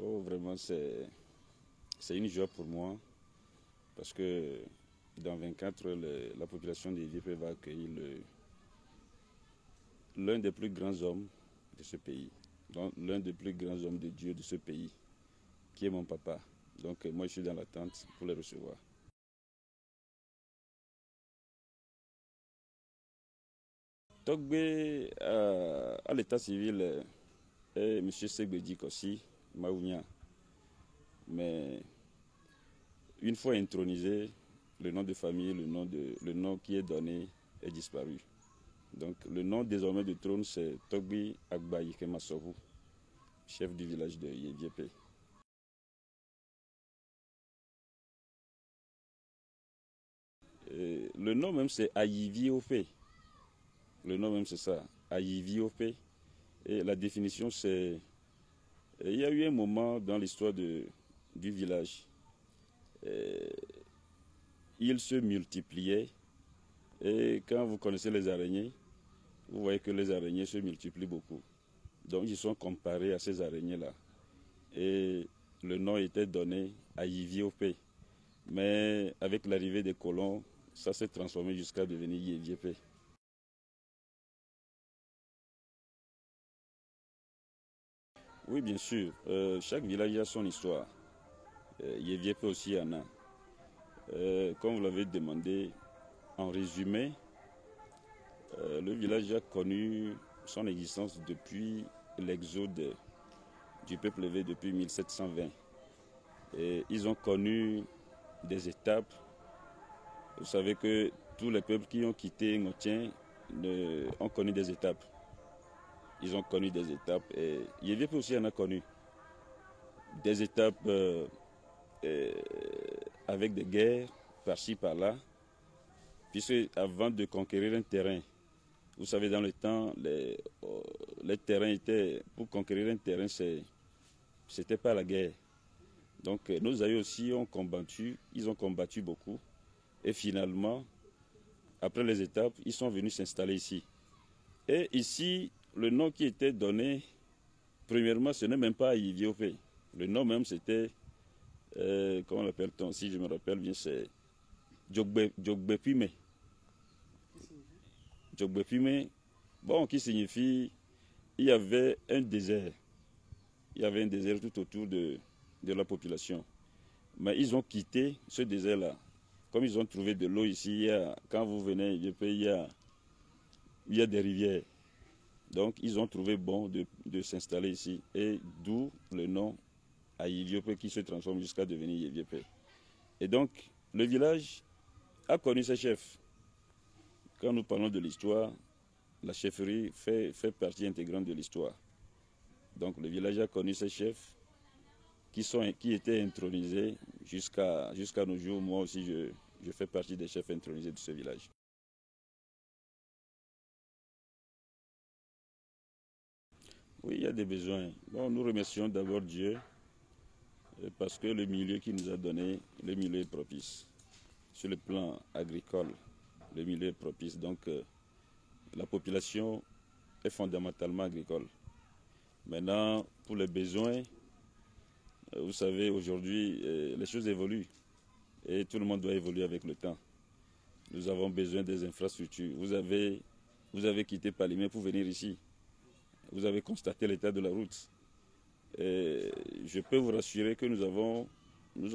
Oh, vraiment, c'est une joie pour moi parce que dans 24 heures, la population de Yviépé va accueillir l'un des plus grands hommes de ce pays, l'un des plus grands hommes de Dieu de ce pays, qui est mon papa. Donc moi, je suis dans l'attente pour le recevoir. Togbe à l'état civil est M. Segbedi Kossi Maounia. Mais une fois intronisé, le nom de famille, le nom qui est donné est disparu. Donc le nom désormais du trône, c'est Togbi Agbayi Kemasovu, chef du village de Yviépé. Le nom même, c'est Ayiviopé. Le nom même, c'est ça, Ayiviopé. Et la définition, c'est... Il y a eu un moment dans l'histoire du village, il se multipliait. Et quand vous connaissez les araignées, vous voyez que les araignées se multiplient beaucoup. Donc ils sont comparés à ces araignées-là. Et le nom était donné à Yviépé. Mais avec l'arrivée des colons, ça s'est transformé jusqu'à devenir Yviépé. Oui, bien sûr. Chaque village a son histoire. Yviépé aussi en a. Comme vous l'avez demandé, en résumé, le village a connu son existence depuis l'exode du peuple élevé depuis 1720. Et ils ont connu des étapes. Vous savez que tous les peuples qui ont quitté Ngotien ont connu des étapes. Ils ont connu des étapes et Yviépé aussi en a connu. Des étapes avec des guerres par-ci par-là. Puisque avant de conquérir un terrain, vous savez, dans le temps, les terrains étaient, pour conquérir un terrain, c'était pas la guerre. Donc nos aïeux aussi ont combattu, ils ont combattu beaucoup. Et finalement, après les étapes, ils sont venus s'installer ici. Et ici, le nom qui était donné, premièrement, ce n'est même pas Yviépé. Le nom même, c'était, comment l'appelle-t-on, si je me rappelle bien, c'est Djogbepime. Djogbepime, bon, qui signifie, il y avait un désert. Il y avait un désert tout autour de la population. Mais ils ont quitté ce désert-là. Comme ils ont trouvé de l'eau ici, quand vous venez, il y a des rivières. Donc ils ont trouvé bon de s'installer ici. Et d'où le nom à Yviépé qui se transforme jusqu'à devenir Yviépé. Et donc le village a connu ses chefs. Quand nous parlons de l'histoire, la chefferie fait partie intégrante de l'histoire. Donc le village a connu ses chefs qui étaient intronisés jusqu'à nos jours. Moi aussi, je fais partie des chefs intronisés de ce village. Oui, il y a des besoins. Bon, nous remercions d'abord Dieu parce que le milieu qu'il nous a donné, le milieu est propice. Sur le plan agricole, le milieu est propice. Donc, la population est fondamentalement agricole. Maintenant, pour les besoins, vous savez, aujourd'hui, les choses évoluent et tout le monde doit évoluer avec le temps. Nous avons besoin des infrastructures. Vous avez quitté Palimé pour venir ici. Vous avez constaté l'état de la route. Et je peux vous rassurer que nous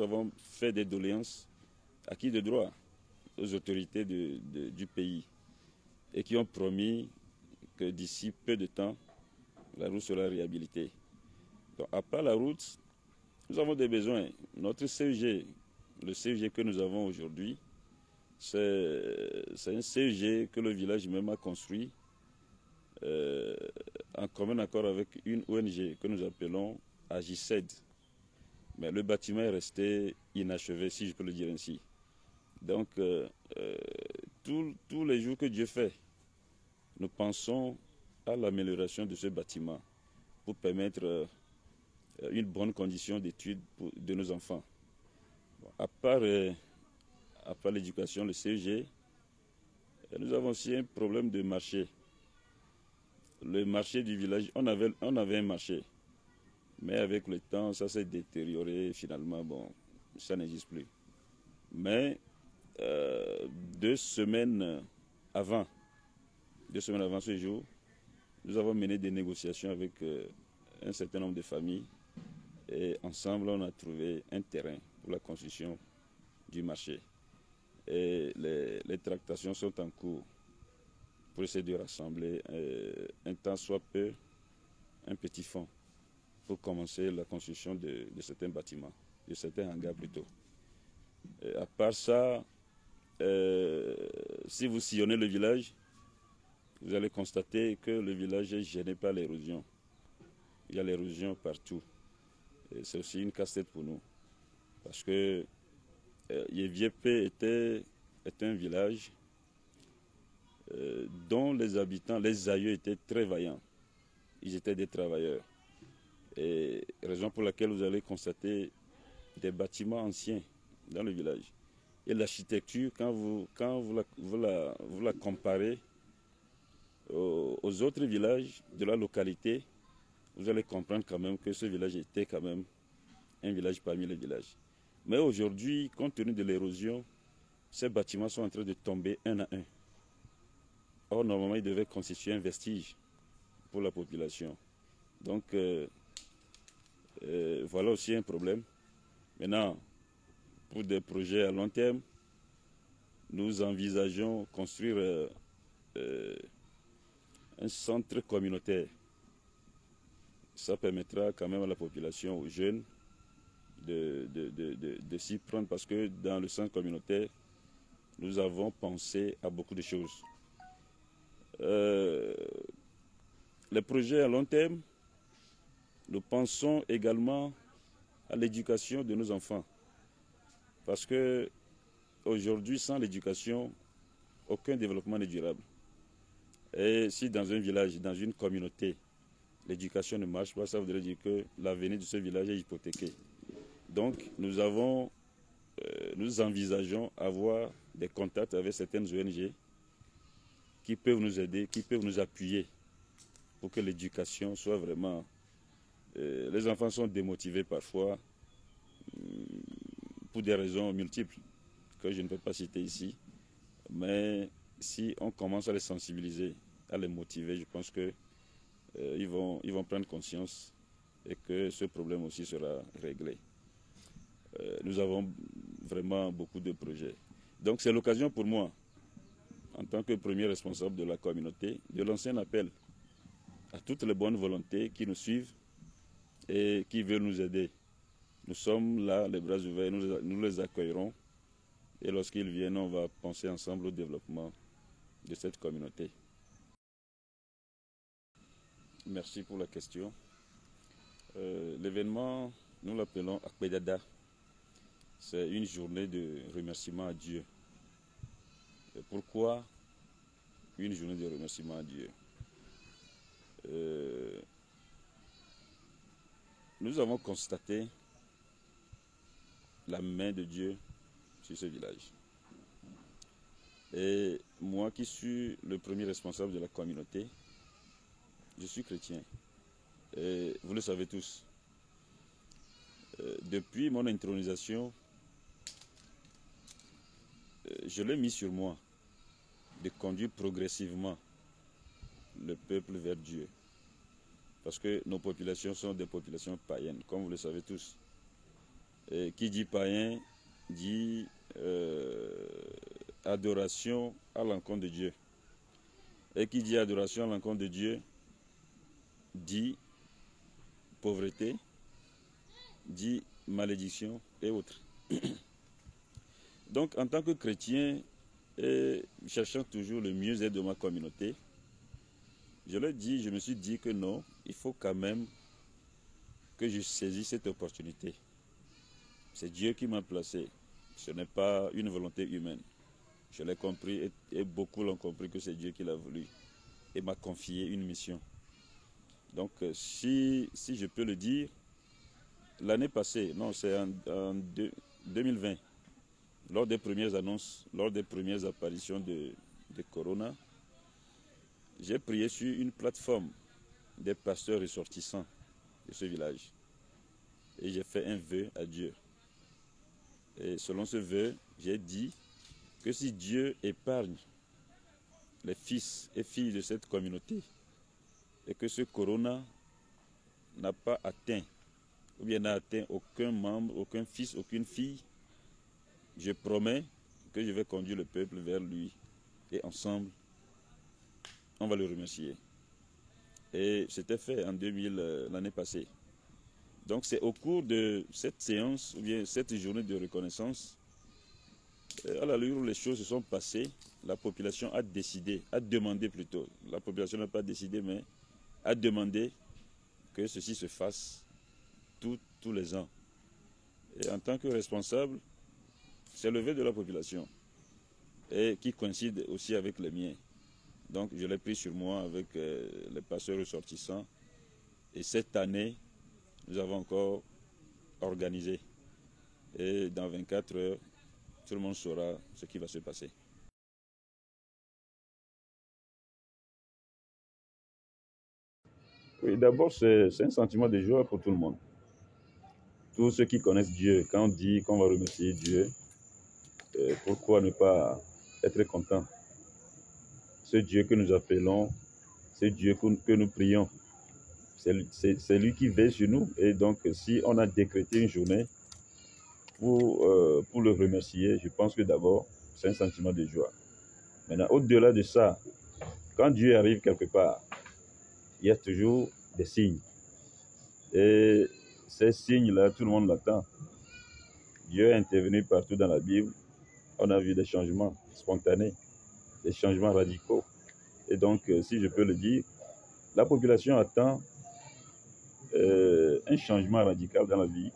avons fait des doléances à qui de droit aux autorités du pays et qui ont promis que d'ici peu de temps, la route sera réhabilitée. Donc, à part la route, nous avons des besoins. Notre CEG, le CEG que nous avons aujourd'hui, c'est un CEG que le village même a construit en commun accord avec une ONG que nous appelons AGICED. Mais le bâtiment est resté inachevé, si je peux le dire ainsi. Donc, tous les jours que Dieu fait, nous pensons à l'amélioration de ce bâtiment pour permettre une bonne condition d'études de nos enfants. Bon, à part l'éducation, le CEG, nous avons aussi un problème de marché. Le marché du village, on avait un marché, mais avec le temps, ça s'est détérioré. Finalement, bon, ça n'existe plus. Mais 2 semaines avant, 2 semaines avant ce jour, nous avons mené des négociations avec un certain nombre de familles et ensemble, on a trouvé un terrain pour la construction du marché. Et les tractations sont en cours pour essayer de rassembler un temps soit peu un petit fonds pour commencer la construction de certains bâtiments, de certains hangars plutôt. Et à part ça, si vous sillonnez le village, vous allez constater que le village est gêné par l'érosion. Il y a l'érosion partout. C'est aussi une casse-tête pour nous. Parce que Yeviépé est un village dont les habitants, les aïeux étaient très vaillants. Ils étaient des travailleurs. Et raison pour laquelle vous allez constater des bâtiments anciens dans le village. Et l'architecture, quand vous la comparez aux autres villages de la localité, vous allez comprendre quand même que ce village était quand même un village parmi les villages. Mais aujourd'hui, compte tenu de l'érosion, ces bâtiments sont en train de tomber un à un. Or, normalement, ils devaient constituer un vestige pour la population. Donc, voilà aussi un problème. Maintenant, pour des projets à long terme, nous envisageons construire un centre communautaire. Ça permettra quand même à la population, aux jeunes, de s'y prendre parce que dans le centre communautaire, nous avons pensé à beaucoup de choses. Les projets à long terme, nous pensons également à l'éducation de nos enfants. Parce que aujourd'hui, sans l'éducation, aucun développement n'est durable. Et si dans un village, dans une communauté, l'éducation ne marche pas, ça voudrait dire que l'avenir de ce village est hypothéqué. Donc, nous envisageons avoir des contacts avec certaines ONG qui peuvent nous aider, qui peuvent nous appuyer pour que l'éducation soit vraiment... les enfants sont démotivés parfois pour des raisons multiples que je ne peux pas citer ici. Mais si on commence à les sensibiliser, à les motiver, je pense que ils vont prendre conscience et que ce problème aussi sera réglé. Nous avons vraiment beaucoup de projets. Donc c'est l'occasion pour moi, en tant que premier responsable de la communauté, de lancer un appel à toutes les bonnes volontés qui nous suivent et qui veulent nous aider. Nous sommes là, les bras ouverts, nous les accueillerons. Et lorsqu'ils viennent, on va penser ensemble au développement de cette communauté. Merci pour la question. L'événement, nous l'appelons Akpedada. C'est une journée de remerciement à Dieu. Et pourquoi une journée de remerciement à Dieu? Nous avons constaté la main de Dieu sur ce village. Et moi qui suis le premier responsable de la communauté, je suis chrétien. Et vous le savez tous. Depuis mon intronisation, je l'ai mis sur moi de conduire progressivement le peuple vers Dieu. Parce que nos populations sont des populations païennes, comme vous le savez tous. Et qui dit païen dit adoration à l'encontre de Dieu. Et qui dit adoration à l'encontre de Dieu dit pauvreté, dit malédiction et autres. Donc en tant que chrétien, et cherchant toujours le mieux-être de ma communauté, je me suis dit que non, il faut quand même que je saisisse cette opportunité. C'est Dieu qui m'a placé, ce n'est pas une volonté humaine. Je l'ai compris et beaucoup l'ont compris que c'est Dieu qui l'a voulu et m'a confié une mission. Donc si je peux le dire, l'année passée, non, c'est en 2020, lors des premières annonces, lors des premières apparitions de Corona, j'ai prié sur une plateforme des pasteurs ressortissants de ce village. Et j'ai fait un vœu à Dieu. Et selon ce vœu, j'ai dit que si Dieu épargne les fils et filles de cette communauté et que ce corona n'a pas atteint, ou bien n'a atteint aucun membre, aucun fils, aucune fille, je promets que je vais conduire le peuple vers lui et ensemble, on va le remercier. Et c'était fait en l'année passée. Donc c'est au cours de cette séance, ou bien cette journée de reconnaissance, à l'allure où les choses se sont passées, la population a décidé, a demandé plutôt, la population n'a pas décidé, mais a demandé que ceci se fasse tous les ans. Et en tant que responsable, c'est le vœu de la population, et qui coïncide aussi avec les miens. Donc je l'ai pris sur moi avec les pasteurs ressortissants, et cette année, nous avons encore organisé. Et dans 24 heures, tout le monde saura ce qui va se passer. Oui, d'abord, c'est un sentiment de joie pour tout le monde. Tous ceux qui connaissent Dieu, quand on dit qu'on va remercier Dieu, pourquoi ne pas être content? Ce Dieu que nous appelons, ce Dieu que nous prions, c'est lui qui veille sur nous. Et donc, si on a décrété une journée pour le remercier, je pense que d'abord, c'est un sentiment de joie. Maintenant, au-delà de ça, quand Dieu arrive quelque part, il y a toujours des signes. Et ces signes-là, tout le monde l'attend. Dieu est intervenu partout dans la Bible. On a vu des changements spontanés, des changements radicaux. Et donc, si je peux le dire, la population attend un changement radical dans la vie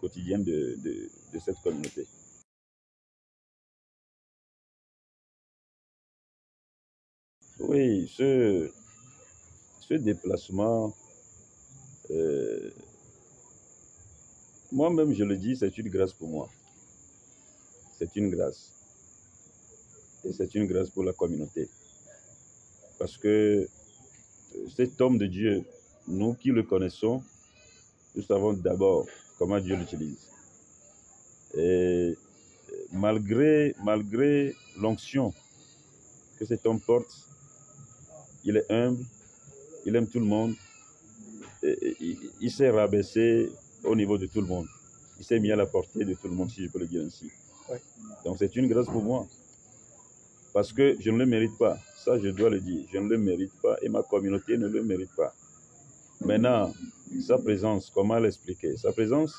quotidienne de cette communauté. Oui, ce déplacement, moi-même je le dis, c'est une grâce pour moi. C'est une grâce. Et c'est une grâce pour la communauté. Parce que cet homme de Dieu, nous qui le connaissons, nous savons d'abord comment Dieu l'utilise. Et malgré l'onction que cet homme porte, il est humble, il aime tout le monde, et il s'est rabaissé au niveau de tout le monde. Il s'est mis à la portée de tout le monde, si je peux le dire ainsi. Ouais. Donc c'est une grâce pour moi. Parce que je ne le mérite pas. Ça, je dois le dire. Je ne le mérite pas et ma communauté ne le mérite pas. Maintenant, sa présence, comment l'expliquer? Sa présence,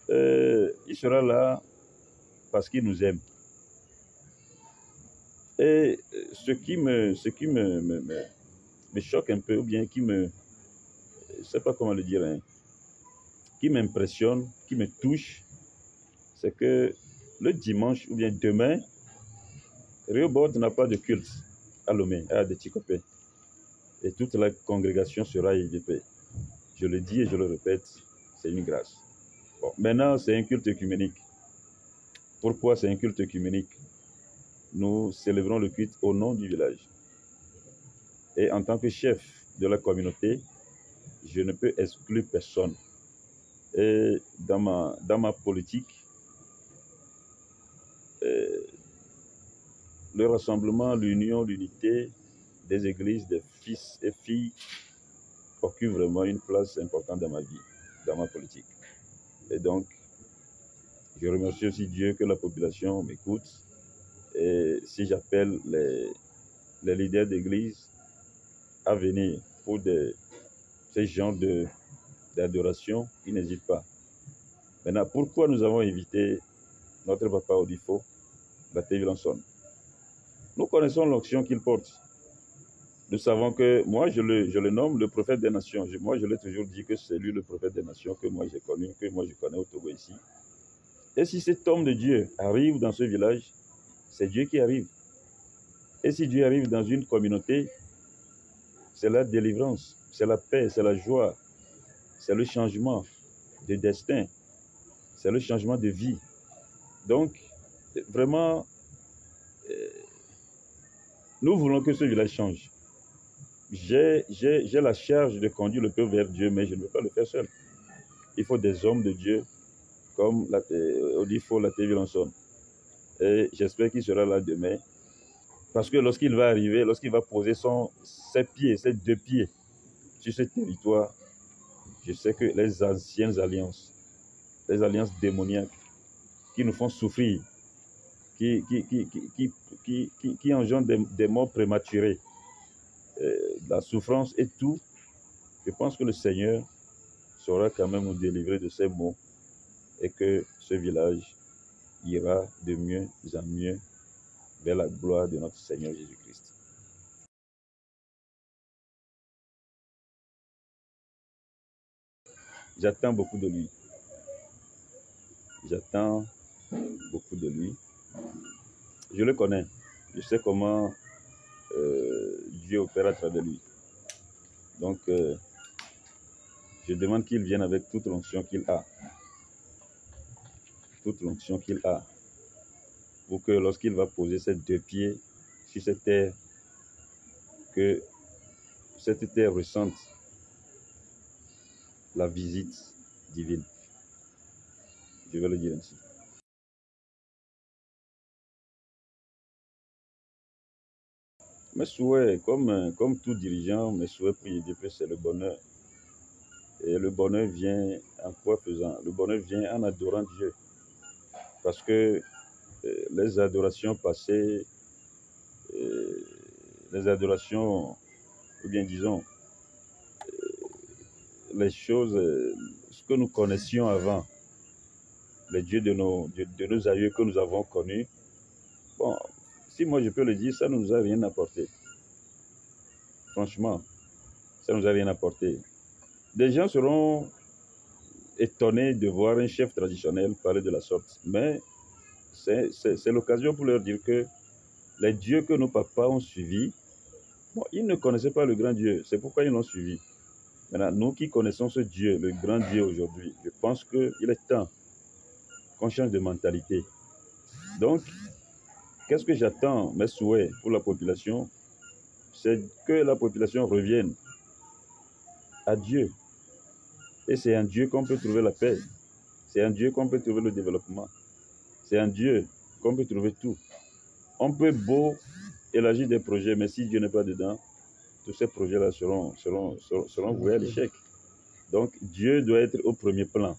il sera là parce qu'il nous aime. Et ce qui me choque un peu, ou bien qui me, je ne sais pas comment le dire, hein, qui m'impressionne, qui me touche, c'est que le dimanche, ou bien demain, Rehoboth n'a pas de culte à Lomé, à Adétikopé. Et toute la congrégation sera IDP. Je le dis et je le répète, c'est une grâce. Bon, maintenant, c'est un culte œcuménique. Pourquoi c'est un culte œcuménique? Nous célébrons le culte au nom du village. Et en tant que chef de la communauté, je ne peux exclure personne. Et dans ma politique, le rassemblement, l'union, l'unité des églises, des fils et filles occupe vraiment une place importante dans ma vie, dans ma politique. Et donc, je remercie aussi Dieu que la population m'écoute. Et si j'appelle les leaders d'église à venir pour ces genres d'adoration, ils n'hésitent pas. Maintenant, pourquoi nous avons invité notre papa Odifo, Baptiste Lanson? Nous connaissons l'onction qu'il porte. Nous savons que, moi je le nomme le prophète des nations. Moi je l'ai toujours dit que c'est lui le prophète des nations que moi j'ai connu, que moi je connais au Togo ici. Et si cet homme de Dieu arrive dans ce village, c'est Dieu qui arrive. Et si Dieu arrive dans une communauté, c'est la délivrance, c'est la paix, c'est la joie, c'est le changement. de destin, c'est le changement de vie. Donc, vraiment, nous voulons que ce village change. J'ai la charge de conduire le peuple vers Dieu, mais je ne peux pas le faire seul. Il faut des hommes de Dieu, comme Odifo Latévilanson. Et j'espère qu'il sera là demain. Parce que lorsqu'il va arriver, lorsqu'il va poser ses 2 pieds sur ce territoire, je sais que les anciennes alliances, les alliances démoniaques qui nous font souffrir, qui engendrent des morts prématurées, la souffrance et tout, je pense que le Seigneur saura quand même nous délivrer de ces maux et que ce village ira de mieux en mieux vers la gloire de notre Seigneur Jésus-Christ. J'attends beaucoup de lui. J'attends beaucoup de lui. Je le connais. Je sais comment Dieu opère à travers lui. Donc, je demande qu'il vienne avec toute l'onction qu'il a. Toute l'onction qu'il a. Pour que lorsqu'il va poser ses 2 pieds sur cette terre, que cette terre ressente la visite divine. Je vais le dire ainsi. Mes souhaits, comme tout dirigeant, mes souhaits pour YDP, c'est le bonheur. Et le bonheur vient en quoi faisant? Le bonheur vient en adorant Dieu. Parce que les adorations passées, les adorations, ou bien disons, les choses, ce que nous connaissions avant, les dieux de nos aïeux que nous avons connus, bon, si moi je peux le dire, ça ne nous a rien apporté. Franchement, ça ne nous a rien apporté. Des gens seront étonnés de voir un chef traditionnel parler de la sorte, mais c'est l'occasion pour leur dire que les dieux que nos papas ont suivis, bon, ils ne connaissaient pas le grand Dieu, c'est pourquoi ils l'ont suivi. Maintenant, nous qui connaissons ce Dieu, le grand Dieu aujourd'hui, je pense qu'il est temps qu'on change de mentalité. Donc, qu'est-ce que j'attends, mes souhaits pour la population, c'est que la population revienne à Dieu. Et c'est en Dieu qu'on peut trouver la paix. C'est en Dieu qu'on peut trouver le développement. C'est en Dieu qu'on peut trouver tout. On peut beau élargir des projets, mais si Dieu n'est pas dedans, tous ces projets-là seront voués à l'échec. Donc, Dieu doit être au premier plan.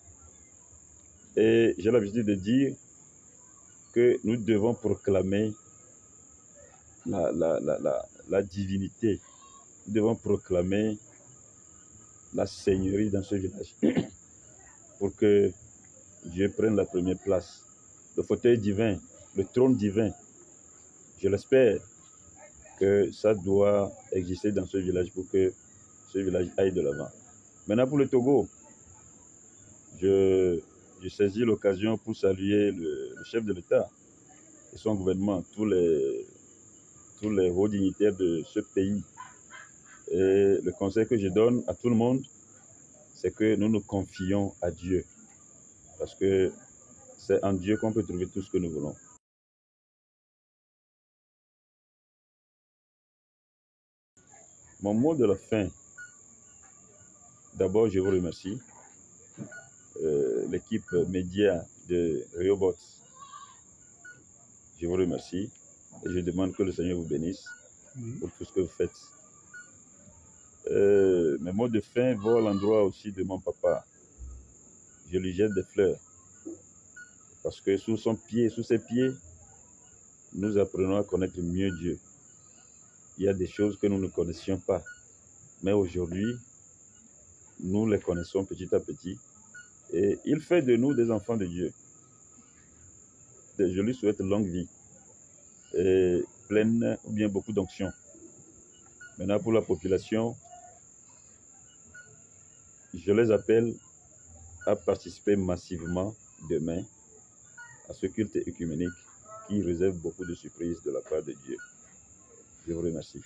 Et j'ai l'habitude de dire que nous devons proclamer la divinité. Nous devons proclamer la seigneurie dans ce village pour que Dieu prenne la première place. Le fauteuil divin, le trône divin, je l'espère que ça doit exister dans ce village pour que ce village aille de l'avant. Maintenant pour le Togo, je saisis l'occasion pour saluer le chef de l'État et son gouvernement, tous les hauts dignitaires de ce pays. Et le conseil que je donne à tout le monde, c'est que nous nous confions à Dieu. Parce que c'est en Dieu qu'on peut trouver tout ce que nous voulons. Mon mot de la fin, d'abord je vous remercie. L'équipe média de Riobot, je vous remercie et je demande que le Seigneur vous bénisse pour tout ce que vous faites. Mes mots de fin vont à l'endroit aussi de mon papa. Je lui jette des fleurs parce que sous ses pieds, nous apprenons à connaître mieux Dieu. Il y a des choses que nous ne connaissions pas, mais aujourd'hui, nous les connaissons petit à petit et il fait de nous des enfants de Dieu. Je lui souhaite longue vie et pleine ou bien beaucoup d'onction. Maintenant, pour la population, je les appelle à participer massivement demain à ce culte œcuménique qui réserve beaucoup de surprises de la part de Dieu. Je vous remercie.